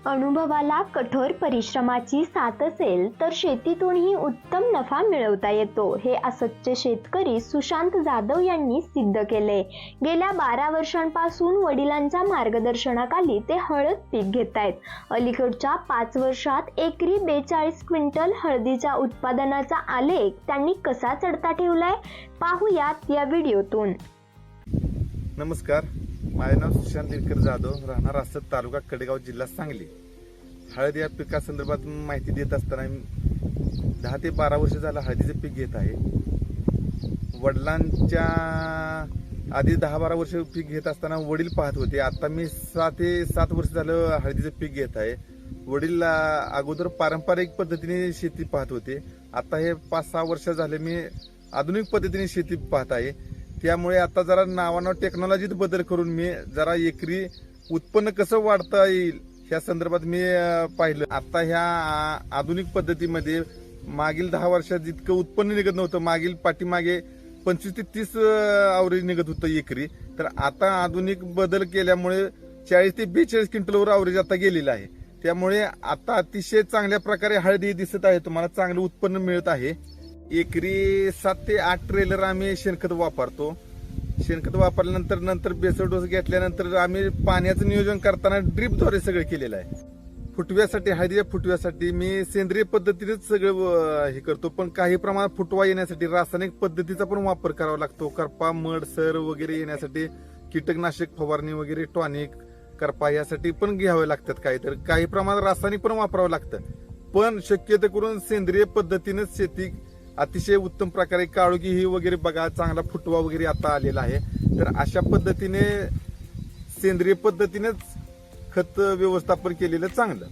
अनुभवाला कठोर परिश्रमाची साथ असेल तर शेतीतूनही उत्तम नफा मिळवता येतो, हे असच्चे शेतकरी सुशांत जाधव यांनी सिद्ध केले। गेल्या 12 वर्षांपासून वडिलांच्या मार्गदर्शनाखाली ते हळद पीक घेतायत। अलीकडच्या 5 वर्षात एकरी 42 क्विंटल हळदीच्या उत्पादनाचा आलेख त्यांनी कसा चढता ठेवलाय, पाहूयात या व्हिडिओतून। नमस्कार, माझे नाव सुशांत जाधव, राहणार असत, तालुका कडेगाव, जिल्हा सांगली। हळद या पिकासंदर्भात माहिती देत असताना 10 ते 12 वर्ष झालं हळदीचे पीक घेत आहे। वडिलांच्या आधी 10-12 वर्ष पीक घेत असताना वडील पाहत होते। आता मी 6 ते 7 वर्ष झालं हळदीचे पीक घेत आहे। वडील अगोदर पारंपरिक पद्धतीने शेती पाहत होते, आता हे 5-6 वर्ष झाले मी आधुनिक पद्धतीने शेती पाहत आहे। त्यामुळे आता जरा नावानं टेक्नॉलॉजीत बदल करून मी जरा एकरी उत्पन्न कसं वाढता येईल ह्या संदर्भात मी पाहिलं। आता ह्या आधुनिक पद्धतीमध्ये मागील 10 वर्षात जितकं उत्पन्न निघत नव्हतं, मागील पाठीमागे 25 ते 30 आवरेज निघत होतं एकरी, तर आता आधुनिक बदल केल्यामुळे 40 ते 42 क्विंटलवर आवरेज आता गेलेलं आहे। त्यामुळे आता अतिशय चांगल्या प्रकारे हळदी दिसत आहे, तुम्हाला चांगलं उत्पन्न मिळत आहे। एकरी 7 ते 8 ट्रेलर आम्ही शेणखत वापरतो। शेणखत वापरल्यानंतर बेसल डोस घेतल्यानंतर आम्ही पाण्याचं नियोजन करताना ड्रीपद्वारे सगळं केलेलं आहे। फुटव्यासाठी, हळदीच्या फुटव्यासाठी मी सेंद्रिय पद्धतीनेच सगळं हे करतो, पण काही प्रमाणात फुटवा येण्यासाठी रासायनिक पद्धतीचा पण वापर करावा लागतो। करपा, मड, सर वगैरे येण्यासाठी कीटकनाशक फवारणी वगैरे, टॉनिक, करपा यासाठी पण घ्यावे लागतात। काही प्रमाणात रासायनिक पण वापरावं लागतं, पण शक्यतो करून सेंद्रिय पद्धतीनेच शेती अतिशय उत्तम प्रकारे, काळोखी ही वगैरे बघा, चांगला फुटवा वगैरे आता आलेला आहे। तर अशा पद्धतीने सेंद्रिय पद्धतीनेच खत व्यवस्थापन केलेलं चांगलं।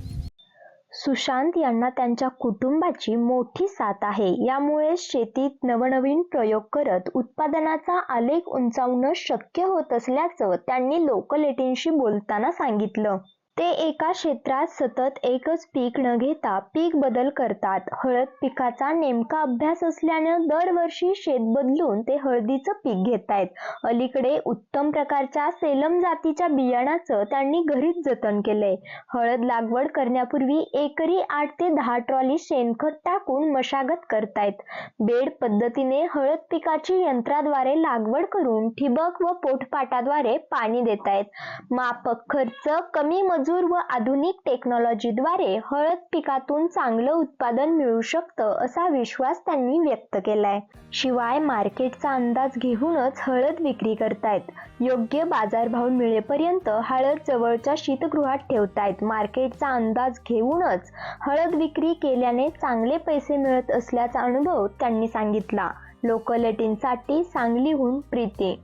सुशांत यांना त्यांच्या कुटुंबाची मोठी साथ आहे, यामुळे शेतीत नवनवीन प्रयोग करत उत्पादनाचा आलेख उंचावणं शक्य होत असल्याचं त्यांनी लोकल 18शी बोलताना सांगितलं। ते एका क्षेत्रात सतत एकच पीक न घेता पीक बदल करतात। हळद पिकाचा नेमका अभ्यास असल्यानं दरवर्षी शेत बदलून ते हळदीचं पीक घेतायत। अलीकडे उत्तम प्रकारच्या सेलम जातीच्या बियाणाचं त्यांनी घरीच जतन केलंय। हळद लागवड करण्यापूर्वी एकरी 8 ते 10 ट्रॉली शेणखत टाकून मशागत करतायत। बेड पद्धतीने हळद पिकाची यंत्राद्वारे लागवड करून ठिबक व पोटपाटाद्वारे पाणी देतायत। माफक खर्च, कमी मजूर व आधुनिक टेक्नॉलॉजीद्वारे हळद पिकातून चांगलं उत्पादन मिळू शकतं, असा विश्वास त्यांनी व्यक्त केलाय। शिवाय मार्केटचा अंदाज घेऊनच हळद विक्री करतायत। योग्य बाजारभाव मिळेपर्यंत हळद जवळच्या शीतगृहात ठेवतायत। मार्केटचा अंदाज घेऊनच हळद विक्री केल्याने चांगले पैसे मिळत असल्याचा अनुभव त्यांनी सांगितला। लोकल 18साठी सांगलीहून प्रीती।